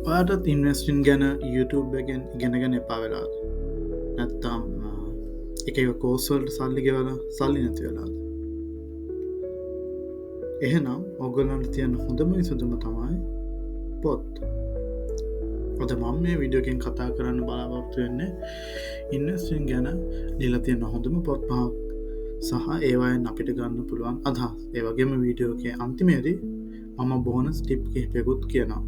ඔයාටත් ඉන්වස්ටින් ගැන YouTube එකෙන් ඉගෙනගෙන එපා වෙලාද නැත්තම් එක කෝස්වල්ට සල්ලි ගෙවල සල්ලි නැති වෙලාද එහෙනම් ඔගොල්ලන්ට තියන්න හොඳම විසඳුම තමයි පොත් අද මම මේ විඩියෝකින් කතා කරන්න බලාපොරොත්තු වෙන්නේ ඉන්වස්ටින් ගැන දීලා තියෙන හොඳම පොත් පහක් සහ ඒවායෙන් අපිට ගන්න පුළුවන් අදහස් ඒ වගේම වීඩියෝකේ අන්තිමේදී මම බෝනස් ටිප් කිහිපයකුත් කියනවා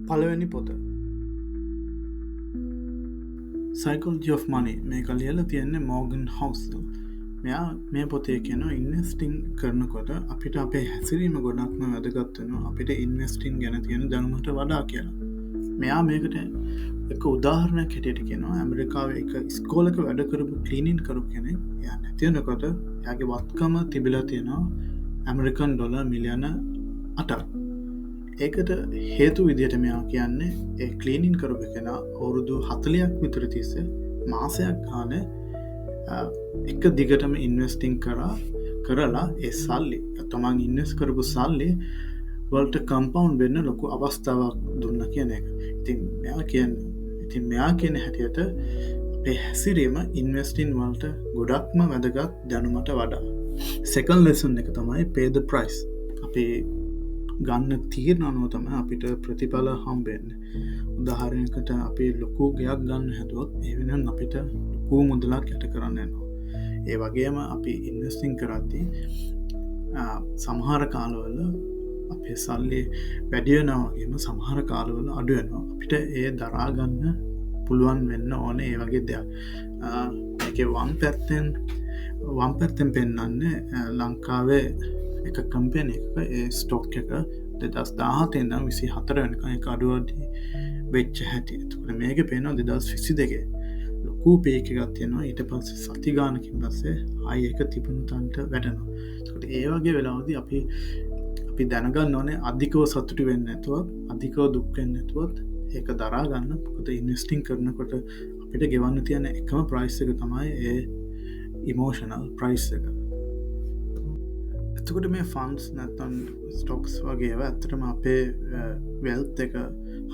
පළවෙනි පොත Psychology of Money මේක ලියලා තියෙන්නේ මෝගන් හවුසල් මෙයා මේ පොතේ කියනවා ඉන්වෙස්ටිං කරනකොට අපිට අපේ හැසිරීම ගොඩක්ම වැදගත් වෙනවා අපිට ඉන්වෙස්ටිං ගැන තියෙන දැනුමට වඩා කියලා මෙයා මේකට එක උදාහරණයක් හැටියට කියනවා ඇමරිකාවේ එක ඉස්කෝලක වැඩ කරපු ක්ලීනින් කරපු කෙනෙක් එයා නැතිවෙනකොට එයාගේ වත්කම තිබිලා තියෙනවා ඇමරිකන් ඩොලර් මිලියන 8ක් ඒකට හේතු විදියට මෙයා කියන්නේ ඒ ක්ලීනින් කරපු කෙනා අවුරුදු 40ක් විතර තිස්සේ මාසයක් ගානේ එක දිගටම ඉන්වෙස්ටිං කරලා ඒ සල්ලි තමන් ඉන්වෙස්ට් කරපු සල්ලි වලට කම්පවුන්ඩ් වෙන්න ලොකු අවස්ථාවක් දුන්න කියන එක. ඉතින් මෙයා කියන හැටියට අපේ හැසිරීම ඉන්වෙස්ටින් වලට ගොඩක්ම වැදගත් දැනුමට වඩා. සෙකන්ඩ් ලෙසන් එක තමයි pay the price. අපේ ගන්න තීරණ අනුව තමයි අපිට ප්‍රතිඵල හම්බෙන්නේ. උදාහරණයකට අපි ලොකු ගයක් ගන්න හැදුවොත් ඒ වෙනුවෙන් අපිට ලොකු මුදලක් යට කරන්න වෙනවා. ඒ වගේම අපි ඉන්වෙස්ටිං කරද්දී සමහර කාලවල අපේ සල්ලි වැඩි වෙනවා වගේම සමහර කාලවල අඩු වෙනවා. අපිට ඒ දරා ගන්න පුළුවන් වෙන්න ඕනේ ඒ වගේ දෙයක්. ඒකේ වම් පැත්තෙන් පෙන්වන්නේ ලංකාවේ එක කම්පැනි එකක ඒ ස්ටොක් එක 2017 ඉඳන් 24 වෙනකන් ඒක අඩුවදී වෙච්ච හැටි. එතකොට මේකේ පේනවා 2022 ලොකු පීක් එකක් තියෙනවා. ඊට පස්සේ සති ගානකින් පස්සේ ආයෙ ඒක තිබුණු තැනට වැටෙනවා. එතකොට ඒ වගේ වෙලාවදී අපි දැනගන්න ඕනේ අධිකව සතුටු වෙන්නේ නැතුව අධිකව දුක් වෙන්නේ නැතුව ඒක දරා ගන්න. මොකද ඉන්වෙස්ටිං කරනකොට අපිට ගෙවන්න තියෙන එකම ප්‍රයිස් එක තමයි ඒ ඉමෝෂනල් ප්‍රයිස් එක. එතකොට මේ ෆන්ඩ්ස් නැත්නම් ස්ටොක්ස් වගේ ඇත්තටම අපේ වෙල්ත් එක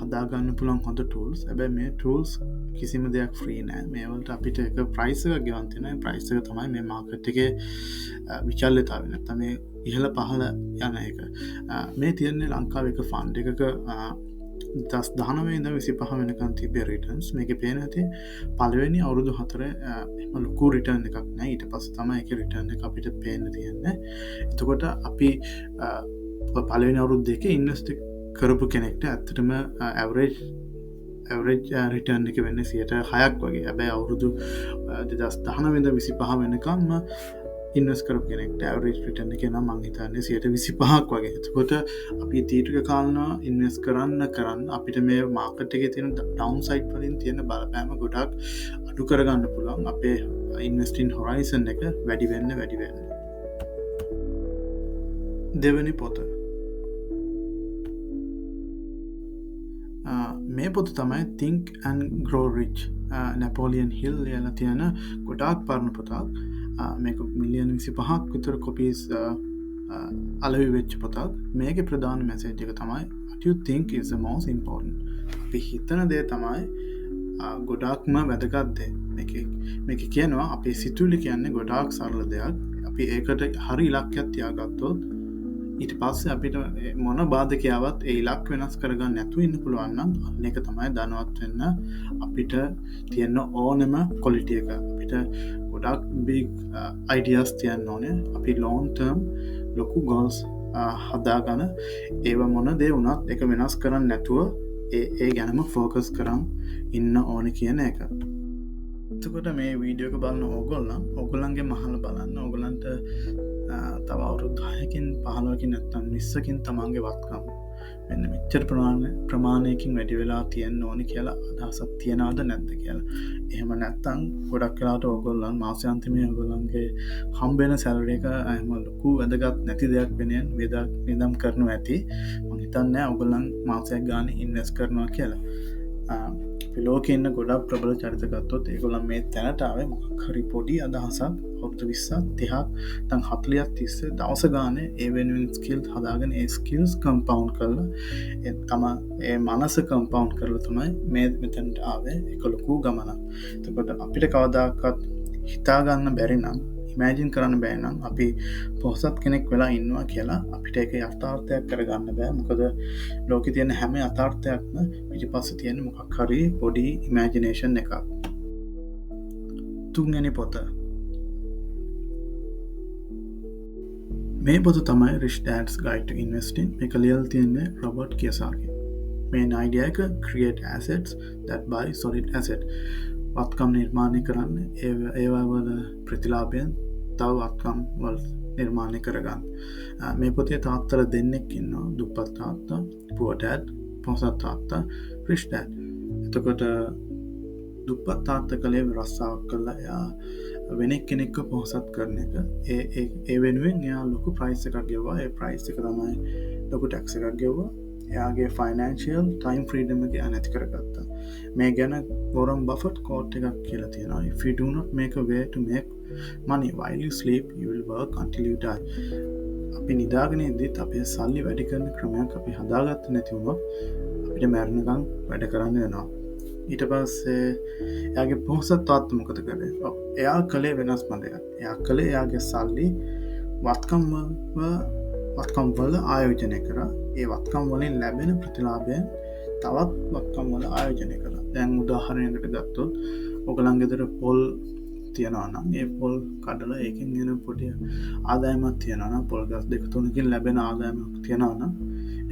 හදාගන්න පුළුවන් හොඳ ටූල්ස්. හැබැයි මේ ටූල්ස් කිසිම දෙයක් ෆ්‍රී නෑ. මේවලට අපිට එක ප්‍රයිස් එකක් ගෙවන්න තියෙනවා. ප්‍රයිස් එක තමයි මේ මාකට් එකේ විචල්්‍යතාවය නැත්නම් මේ ඉහළ පහළ යන එක. මේ තියෙන්නේ ලංකාවේ එක ෆන්ඩ් එකක 2019 ඉඳන් 25 වෙනකන් තිබේ රිටර්න්ස්. මේකේ පේන ඇති පළවෙනි අවුරුදු 4 එහෙම ලොකු රිටර්න් එකක් නෑ. ඊට පස්සේ තමයි ඒකේ රිටර්න් එක අපිට පේන්න තියෙන්නේ. එතකොට අපි පළවෙනි අවුරුදු දෙකේ ඉන්වෙස්ට් කරපු කෙනෙක්ට ඇත්තටම ඇවරේජ් රිටර්න් එක වෙන්නේ 6ක් වගේ. හැබැයි අවුරුදු 2019 ඉඳන් 25 වෙනකම්ම ඉන්වෙස්ට් කරපු කෙනෙක්ට ඇවරේජ් රිටර්න් එක නම් මං හිතන්නේ 25ක් වගේ. එතකොට අපි දීර්ඝ කාලීනව ඉන්වෙස්ට් කරන්න අපිට මේ මාකට් එකේ තියෙන ඩවුන් සයිඩ් වලින් තියෙන බලපෑම ගොඩක් අඩු කරගන්න පුළුවන්. අපේ ඉන්වෙස්ටිං හොරයිසන් එක වැඩි වෙන්න. දෙවෙනි පොත මේ පොත තමයි Think and Grow Rich. Napoleon හිල් ලියලා තියෙන ගොඩාක් පරණ පොතක්. මේක මිලියන 25ක් විතර කොපීස් අලෙවි වෙච්ච පොතක්. මේකේ ප්‍රධාන මැසේජ් එක තමයි what you think is the most important. අපි හිතන දේ තමයි ගොඩාක්ම වැදගත් දේ. මේක කියනවා අපේ සිතුවිලි කියන්නේ ගොඩාක් සරල දෙයක්. අපි ඒකට හරි ඉලක්කයක් තියාගත්තොත් ඊට පස්සේ අපිට මොන බාධකයාවත් ඒ ඉලක්ක වෙනස් කරගන්න නැතුව ඉන්න පුළුවන් නම් අන්න ඒක තමයි ධනවත් වෙන්න අපිට තියෙන ඕනෙම ක්වොලිටි එක. අපිට ගොඩක් big ideas තියන්න ඕනේ. අපි long term ලොකු goals හදාගන්න ඒව මොන දේ වුණත් ඒක වෙනස් කරන්න නැතුව ඒ ගැනම focus කරන් ඉන්න ඕනේ කියන එක. එතකොට මේ වීඩියෝ එක බලන ඕගොල්ලන්ගේ මහල බලන්න. ඕගොල්ලන්ට තව අවුරුදු 10කින් 15කින් නැත්නම් 20කින් තමන්ගේ වත්කම් මෙන්න මෙච්චර ප්‍රමාණයකින් වැඩි වෙලා තියෙන්න ඕනේ කියලා අදහසක් තියනවද නැද්ද කියලා. එහෙම නැත්නම් ගොඩක් වෙලාවට ඕගොල්ලන් මාසාන්තිමේ ඕගොල්ලන්ගේ හම්බෙන සැලරි එක එහෙම ලොකු වැදගත් නැති දෙයක් වෙනින් වියදම් කරනවා ඇති. මම හිතන්නේ ඕගොල්ලන් මාසයක් ගානේ ඉන්වෙස්ට් කරනවා කියලා. ලෝකෙ ඉන්න ගොඩක් ප්‍රබල චරිත ගත්තොත් ඒගොල්ලන් මේ තැනට ආවේ මොකක් හරි පොඩි අදහසක් අවුරුදු 20ක් 30ක් නැත්නම් 40ක් තිස්සේ දවස ගානේ ඒ වෙනුවෙන් ස්කිල් හදාගෙන ඒ ස්කිල්ස් කම්පවුන්ඩ් කරලා ඒ මනස කම්පවුන්ඩ් කරලා තමයි මේ මෙතනට ආවේ. ඒක ලොකු ගමනක්. එතකොට අපිට කවදාකවත් හිතා ගන්න බැරි නම් ඉමෑජින් කරන්න බෑ නම් අපි පොහොසත් කෙනෙක් වෙලා ඉන්නවා කියලා අපිට ඒක යථාර්ථයක් කරගන්න බෑ. මොකද ලෝකේ තියෙන හැම යථාර්ථයක්ම පිටිපස්සේ තියෙන මොකක් හරි පොඩි ඉමෑජිනේෂන් එකක්. තුන්වෙනි පොත. මේ පොත තමයි Rich Dad's Guide to Investing. මේක ලියලා තියෙන්නේ රොබර්ට් කියසාකි. main idea එක create assets that buy solid asset. වත්කම් නිර්මාණය කරන්න ඒවා වල ප්‍රතිලාභයෙන් තව වත්කම් වල නිර්මාණය කරගන්න. මේ පොතේ තාත්තලා දෙන්නෙක් ඉන්නවා. දුප්පත් තාත්තා, poor dad, පොහොසත් තාත්තා, rich dad. එතකොට දුප්පත් තාත්තා කලේ රස්සාවක් කළා. එයා වෙන කෙනෙක්ව පොහොසත් කරන එක. ඒ වෙනුවෙන් එයා ලොකු ප්‍රයිස් එකක් ගෙවුවා. ඒ ප්‍රයිස් එක තමයි ලොකු ටැක්ස් එකක් ගෙවුවා. එයාගේ ෆයිනන්ෂියල් ටයිම් ෆ්‍රීඩම් එක නැති කරගත්තා. මේ ගැන වොරන් බෆට් කෝට් එකක් කියලා තියෙනවා. If you do not make a way to make money while you sleep, you will work until you die. අපි නිදාගෙන ඉඳිත් අපේ සල්ලි වැඩි කරන ක්‍රමයක් අපි හදාගත්තේ නැති වුණොත් අපිට මැරෙනකම් වැඩ කරන්න වෙනවා. ඊට පස්සේ එයාගේ පොහොසත් තාත්තා මොකද කරේ? එයා කලේ වෙනස්ම දෙයක්. එයා කලේ එයාගේ සල්ලි වත්කම් වල ආයෝජනය කරා. ඒ වත්කම් වලින් ලැබෙන ප්‍රතිලාභයෙන් තවත් වත්කම් වල ආයෝජනය කරා. දැන් උදාහරණයකට ගත්තොත් ඔයගලන් ගෙදර පොල් තියනවා නම් ඒ පොල් කඩලා ඒකෙන් එන පොඩි ආදායමක් තියනවා නම් පොල් ගස් 2-3කින් ලැබෙන ආදායමක් තියනවා නම්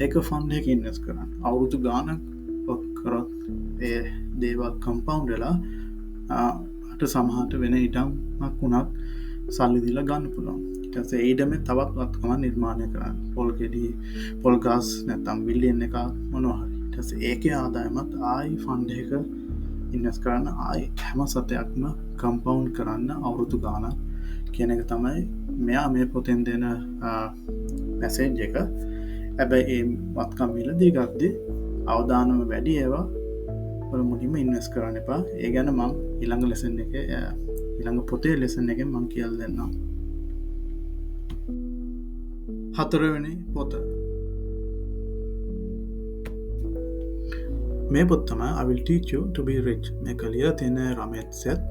ඒක ෆන්ඩ් එකක ඉන්වෙස්ට් කරන්න. අවුරුදු ගාණක් කරොත් ඒ දේවල් කම්පවුන්ඩ් වෙලා අට සමහරට වෙන ඉඩමක් වුණත් සල්ලි දීලා ගන්න පුළුවන්. ඊට පස්සේ ඒ ඉඩමේ තවත් වත්කම නිර්මාණය කරන්න. පොල් ගෙඩි, පොල් ගස් නැත්නම් බිලියන් එකක් මොනවා හරි. ඊට පස්සේ ඒකේ ආදායමත් ආයි ෆන්ඩ් එකක ඉන්වෙස්ට් කරන්න, ආයි හැම සතයක්ම කම්පවුන්ඩ් කරන්න අවුරුදු ගාණක් කියන එක තමයි මෙයා මේ පොතෙන් දෙන මැසේජ් එක. හැබැයි ඒ වත්කම් මිලදී ගද්දී අවදානම වැඩි ඒවා වල මුලින්ම ඉන්වෙස්ට් කරන්න එපා. ඒ ගැන මම ඊළඟ ලෙසන් එකේ ඊළඟ පොතේ ලෙසන් එකෙන් මම කියලා දෙන්නම්. හතරවෙනි පොත. මේ පොත තමයි I will teach you to be rich. මේක ලියලා තියෙන රමේත් සෙත්.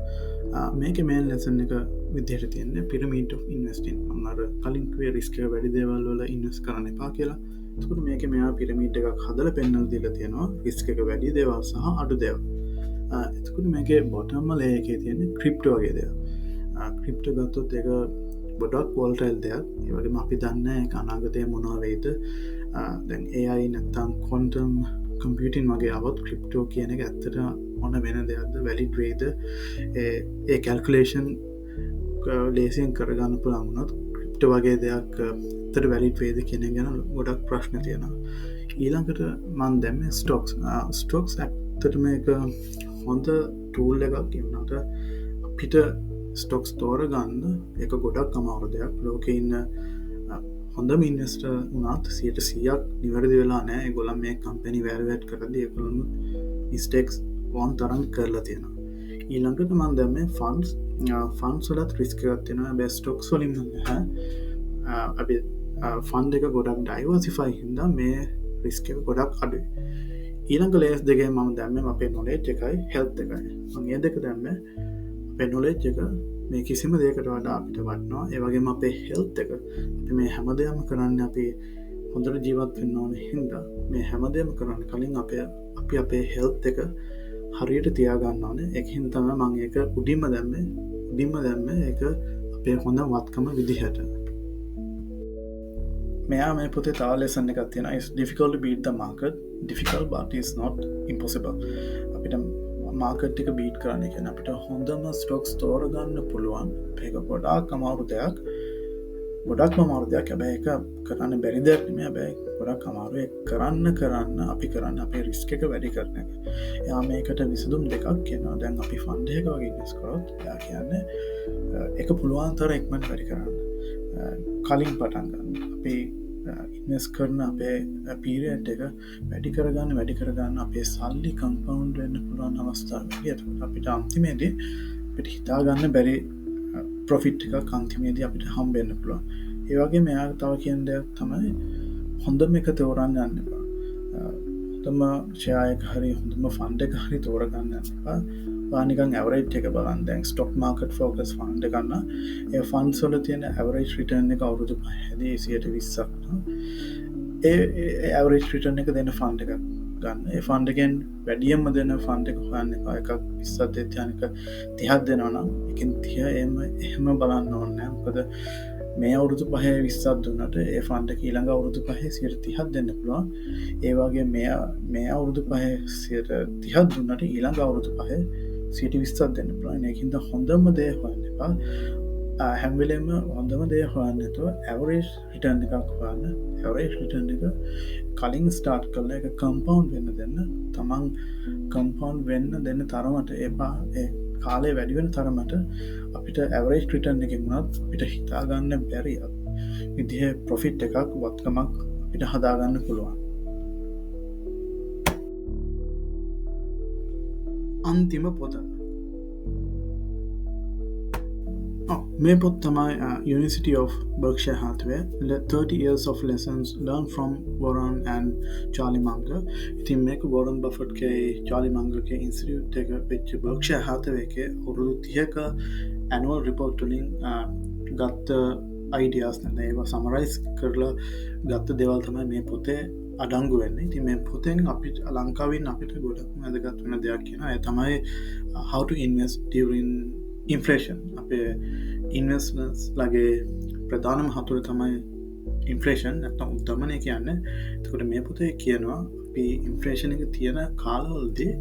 මේකේ මේන් ලෙසන් එක විදිහට තියෙන්නේ pyramid of investing. මම අර කලින් කිව්වේ රිස්ක් එක වැඩි දේවල් වල ඉන්වෙස්ට් කරන්න එපා කියලා. එතකොට මේකේ මෙයා පිරමීඩ් එකක් හදලා පෙන්වලා දීලා තියෙනවා රිස්ක් එක වැඩි දේවල් සහ අඩු දේවල්. එතකොට මේකේ බොටම් ලේයර් එකේ තියෙන ක්‍රිප්ටෝ වගේ දේවල්. ක්‍රිප්ටෝ ගත්තොත් ඒක ගොඩක් වෝලටයිල් දෙයක්. ඒ වගේම අපි දන්නේ ඒක අනාගතයේ මොනවා වෙයිද. දැන් AI නැත්නම් ක්වොන්ටම් කම්පියුටින් වගේ આવොත් ක්‍රිප්ටෝ කියන එක ඇත්තට මොන වෙන දෙයක්ද වැලිඩ් වෙයිද ඒ කැල්කියුලේෂන් ලේසියෙන් කරගන්න පුළුවන් වුණොත් ක්‍රිප්ටෝ වගේ දෙයක් ඇත්තට වැලිඩ් වෙයිද කියන එක ගැන ගොඩක් ප්‍රශ්න තියෙනවා. ඊළඟට මම දැම්මේ ස්ටොක්ස් ඇත්තට මේක හොඳ ටූල් එකක් වුණාට අපිට ස්ටොක්ස් තෝරගන්න ඒක ගොඩක් අමාරු දෙයක්. ලෝකේ ඉන්න හොඳම ඉන්වෙස්ටර් වුණත් 100%ක් නිවැරදි වෙලා නැහැ. ඒගොල්ලන් මේ කම්පැනි වැලුවේට් කරද්දී ඒගොල්ලන් මිස්ටේක්ස් වන් තරම් කරලා තියෙනවා. ඊළඟට මම දැම්මේ ෆන්ඩ්ස් වලත් රිස්ක් එකක් තියෙනවා. හැබැයි ස්ටොක්ස් වලින් නැහැ. අපි ෆන්ඩ් එක ගොඩක් ඩයිවර්සිෆයි හින්දා මේ රිස්ක් එක ගොඩක් අඩුයි. ඊළඟ ලේයර්ස් දෙකේ මම දැම්මේ අපේ නොලෙජ් එකයි හෙල්ත් එකයි. මම මේ දෙක දැම්මේ අපේ නොලෙජ් එක මේ කිසිම දෙයකට වඩා අපිට වටිනවා. ඒ වගේම අපේ හෙල්ත් එක අපි මේ හැමදේම කරන්නේ අපි හොඳට ජීවත් වෙන්න ඕන හින්දා මේ හැමදේම කරන්න කලින් අපි අපේ හෙල්ත් එක හරියට තියාගන්න ඕනේ. ඒකින් තමයි මම ඒක උඩින්ම දැම්මේ ඒක අපේ හොඳ වත්කම විදිහට. මෙයා මේ පොතේ තව ලෙසන් එකක් තියෙනවා. It's difficult to beat the market. Difficult but it's not impossible. අපිට මාකට් එක බීට් කරන්න කියන්නේ අපිට හොඳම ස්ටොක්ස් තෝරගන්න පුළුවන්. ඒක ගොඩාක් අමාරු දෙයක්. හැබැයි ඒක කරන්න බැරි දෙයක් නෙමෙයි. හැබැයි ගොඩක් අමාරුයි. ඒක කරන්න අපි කරන්න අපේ රිස්ක් එක වැඩි කරන එක. එයා මේකට විසඳුම් දෙකක් කියනවා. දැන් අපි ෆන්ඩ් එකක වගේ ඉන්වෙස්ට් කරොත් එයා කියන්නේ ඒක පුළුවන් තරම් ඉක්මනට වැඩි කරන්න. කලින් පටන් ගන්න. අපි ඉන්වස් කරන අපේ පීරියට් එක වැඩි කරගන්න අපේ සල්ලි කම්පවන්් වෙන්න පුළුවන් අවස්ථාව අපිට අන්තිමේදී පිට හිතාගන්න බැරි ප්‍රොෆිට් එක කන්තිමේදී අපිට හම්බෙන්න්න පුළුවන් ඒවගේ මෙයා තව කියෙන් දෙයක් තමයි හොඳම එක තෝරන්න යන්න එපා හොඳම ෂයායක හරි හොඳම ෆන්ඩ එක හරි තෝරගන්න එපා නිකන් ඇවරේජ් එක බලන්න දැන් ස්ටොක් මාකට් ෆෝකස් ෆන්ඩ් ගන්න ඒ ෆන්ඩ්ස් වල තියෙන ඇවරේජ් රිටර්න් එක අවුරුදු 5දී 120ක් ඒ ඇවරේජ් රිටර්න් එක දෙන ෆන්ඩ් එකක් ගන්න ඒ ෆන්ඩ් එකෙන් වැඩියෙන්ම දෙන ෆන්ඩ් එක හොයන්න එපා එකක් 20ක් දෙත්‍යනික 30ක් දෙනවා නම් එකෙන් 30 එහෙම බලන්න ඕනේ නැහැ මොකද මේ අවුරුදු 5 20ක් දුන්නට ඒ ෆන්ඩ් එක ඊළඟ අවුරුදු 5 30ක් දෙන්න පුළුවන් ඒ වගේ මේ අවුරුදු 5 30ක් දුන්නට ඊළඟ අවුරුදු 5 20ක් දෙන්න පුළුවන් ඒකින්ද හොඳම දේ හොයන්න එපා හැම්වෙලෙම හොඳම දේ හොයන්නතුව ඇවරේජ් හිටන් එකක් හොයන්න ඇවරේජ් හිටන් එක කලින් ස්ටාර්ට් කරල එක කම්පවන්් වෙන්න දෙන්න තමන් කම්පවන්් වෙන්න දෙන්න තරමට ඒපා කාලේ වැඩිවෙන තරමට අපිට ඇවරේජ් ක්‍රිටන් එක වුණත් අපිට හිතාගන්න බැරිය විදිහ ප්‍රොෆිට් එකක් වත්කමක් අපිට හදාගන්න පුළුවන් අන්තිම පොත මේ පොත් තමයි University of Berkshire Hathaway 30 years of lessons learned from Warren and Charlie Munger ඉතින් මේක Warren Buffett ගේ Charlie Munger ගේ ඉන්ස්ටිටියුට් එක වෙච්ච Berkshire Hathaway ගේ අවුරුදු 30ක annual report වලින් ගත්ත ideas නැත්නම් ඒවා summarize කරලා ගත්ත දේවල් තමයි මේ පොතේ අඩංගු වෙන්නේ. ඉතින් මේ පොතෙන් අපිට ලංකාවෙන් අපිට ගොඩක් වැදගත් වෙන දෙයක් කියනවා. ඒ තමයි how to invest during inflation. අපේ investments ලගේ ප්‍රධානම හතුර තමයි inflation නැත්නම් උද්දමනය කියන්නේ. එතකොට මේ පොතේ කියනවා අපි inflation එක තියෙන කාලවලදී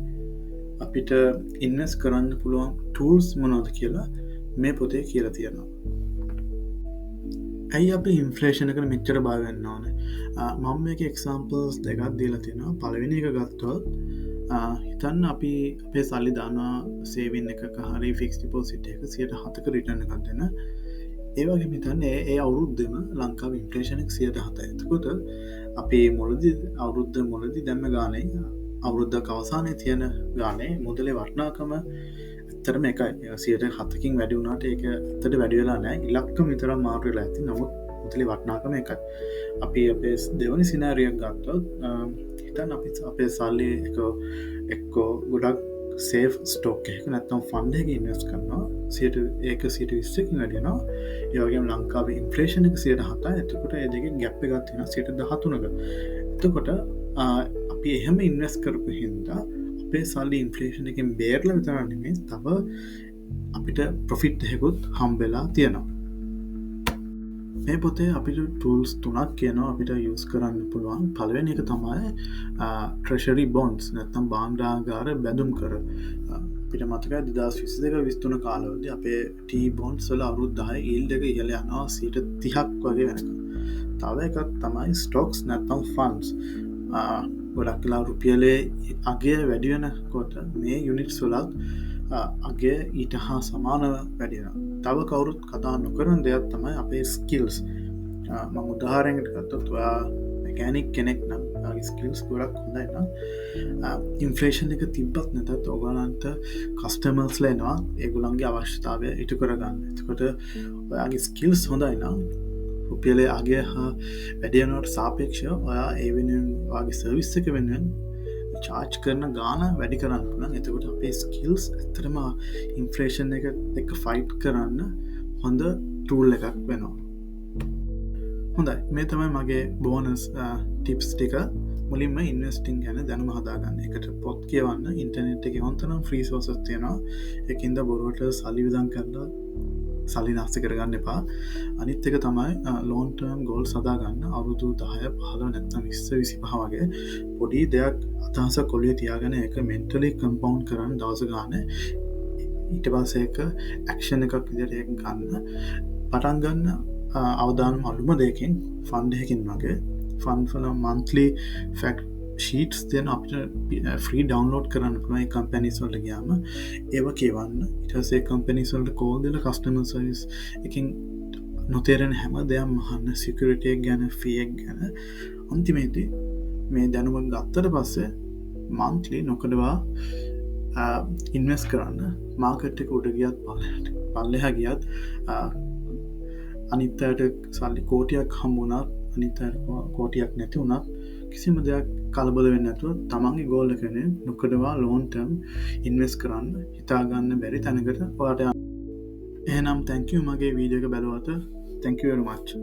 අපිට invest කරන්න පුළුවන් tools මොනවද කියලා මේ පොතේ කියලා තියෙනවා. ඇයි අපි ඉන්ෆ්ලේෂන් එකට මෙච්චර බය වෙන්න ඕනේ? මම මේක එක්සැම්පල්ස් දෙකක් දීලා තියෙනවා. පළවෙනි එක ගත්තොත් හිතන්න අපි අපේ සල්ලි දානවා සේවින් එකක හරි ෆික්ස් ඩිපොසිට් එක 107ක රිටර්න් එකක් දෙන. ඒ වගේම හිතන්න ඒ අවුරුද්දෙම ලංකාවේ ඉන්ෆ්ලේෂන් එක 107යි. එතකොට අපි අවුරුද්ද මුලදී දැම්ම ගානේ අවුරුද්දක අවසානයේ තියෙන ගානේ මුදලේ වටිනාකම ඇත්තටම එකයි 107කින් වැඩි වුණාට ඒක ඇත්තට වැඩි වෙලා නැහැ. ඉලක්කම විතරක් මාරු වෙලා ඇති. නමුත් මුදලේ වටිනාකම එකයි. අපි අපේ දෙවනි සිනාරියක් ගත්තොත් හිතන්න අපි අපේ සල්ලි එක්කෝ ගොඩක් සේෆ් ස්ටොක් එකක නැත්නම් ෆන්ඩ් එකක ඉන්වෙස්ට් කරනවා 120කින් වැඩි වෙනවා. ඒ වගේම ලංකාවේ ඉන්ෆ්ලේෂන් එක 107යි. එතකොට ඒ දෙකේ ગેප් එකක් තියෙනවා 113ක. එතකොට අපි එහෙම ඉන්වෙස්ට් කරපු හින්දා අපේ සල්ලි ඉන්ෆ්ලේෂන් එකෙන් බේරලා විතරක් නෙමෙයි තව අපිට ප්‍රොෆිට් එකකුත් හම්බෙලා තියෙනවා. මේ පොතේ අපිට ටූල්ස් 3ක් කියනවා අපිට යූස් කරන්න පුළුවන්. පළවෙනි එක තමයි ට්‍රෙෂරි බොන්ඩ්ස් නැත්නම් භාණ්ඩාගාර බැඳුම් කර. අපිට මතකයි 2022-23 කාලවලදී අපේ ටී බොන්ඩ්ස් වල අවුරුදු 10 yield එක ඉහළ යනවා 30ක් වගේ වෙනකම්. තව එකක් තමයි ස්ටොක්ස් නැත්නම් ෆන්ඩ්ස්. ගොඩක් වෙලා රුපියලේ අගය වැඩි වෙනකොට මේ යුනිට්ස් වලත් අගය ඊට හා සමානව වැඩි වෙනවා. තව කවුරුත් කතා නොකරන දෙයක් තමයි අපේ ස්කිල්ස්. මම උදාහරණයකට ගත්තොත් ඔයා මෙකැනික් කෙනෙක් නම් ඔයාගේ ස්කිල්ස් ගොඩක් හොඳයි නම් ඉන්ෆ්ලේෂන් එක තිබ්බත් නැතත් ඔයගලන්ට කස්ටමර්ස්ලා එනවා ඒගොල්ලන්ගේ අවශ්‍යතාවය ඉටු කරගන්න. එතකොට ඔයාගේ ස්කිල්ස් හොඳයි නම් රුපියලේ අගය හා වැඩි වෙනවට සාපේක්ෂව ඔයා ඒ වෙනුවෙන් ඔයාගේ සර්විස් එක වෙනුවෙන් චාර්ජ් කරන ගාන වැඩි කරන්න පුළුවන්. එතකොට අපේ ස්කිල්ස් ඇත්තටම ඉන්ෆ්ලේෂන් එක එක්ක ෆයිට් කරන්න හොඳ ටූල් එකක් වෙනවා. හොඳයි, මේ තමයි මගේ බෝනස් ටිප්ස් ටික. මුලින්ම ඉන්වෙස්ටිං ගැන දැනුම හදාගන්න. ඒකට පොත් කියවන්න, ඉන්ටර්නෙට් එකේ හොන්තරම් ෆ්‍රී සෝසස් තියෙනවා. ඒකින්ද බොරුවට සල්ලි වියදම් කරලා සල්ලි නාස්ති කරගන්න එපා. අනිත් එක තමයි ලොන් ටර්ම් ගෝල්ස් හදාගන්න. අවුරුදු 10 15 නැත්නම් 20 25 වගේ පොඩි දෙයක් අදහසක් ඔළුවේ තියාගෙන ඒක මෙන්ටලි කම්පවුන්ඩ් කරන්න දවස් ගන්න. ඊට පස්සේ ඒක ඇක්ෂන් එකක් විදිහට ඒක ගන්න. පටන් ගන්න අවදානම් අලුම දෙකකින් ෆන්ඩ් එකකින් වගේ ෆන්ඩ් වල monthly fact sheets දෙන අපිට ෆ්‍රී ඩවුන්ලෝඩ් කරන්න පුළුවන්. ඒ කම්පැනිස් වලට ගියාම ඒව කියවන්න. ඊට පස්සේ කම්පැනිස් වලට කෝල් දීලා කස්ටමර් සර්විස් එකකින් නොතේරෙන හැම දෙයක් මහන්න සිකරිටියක් ගැන ෆියක් ගැන අන්තිමේදී මේ දැනුම ගත්තට පස්සේ මන්ත්ලි නොකඩවා ඉන්වස් කරන්න මාකට් එක උඩ ගියත් පල්ලෙහ ගියත් අනිත්තයට සල්ලි කෝටියක් හම්බුණත් අනිත කෝටියක් නැති වුණත් කිසිම දෙයක් කලබල වෙන්න නැතුව තමන්ගේ ගෝල් එකනේ නොකඩවා ලෝන් ටර්ම් ඉන්වෙස්ට් කරන්න හිතාගන්න බැරි තැනකට ඔයාලට එහෙනම් thank you මගේ වීඩියෝ එක බලුවට thank you very much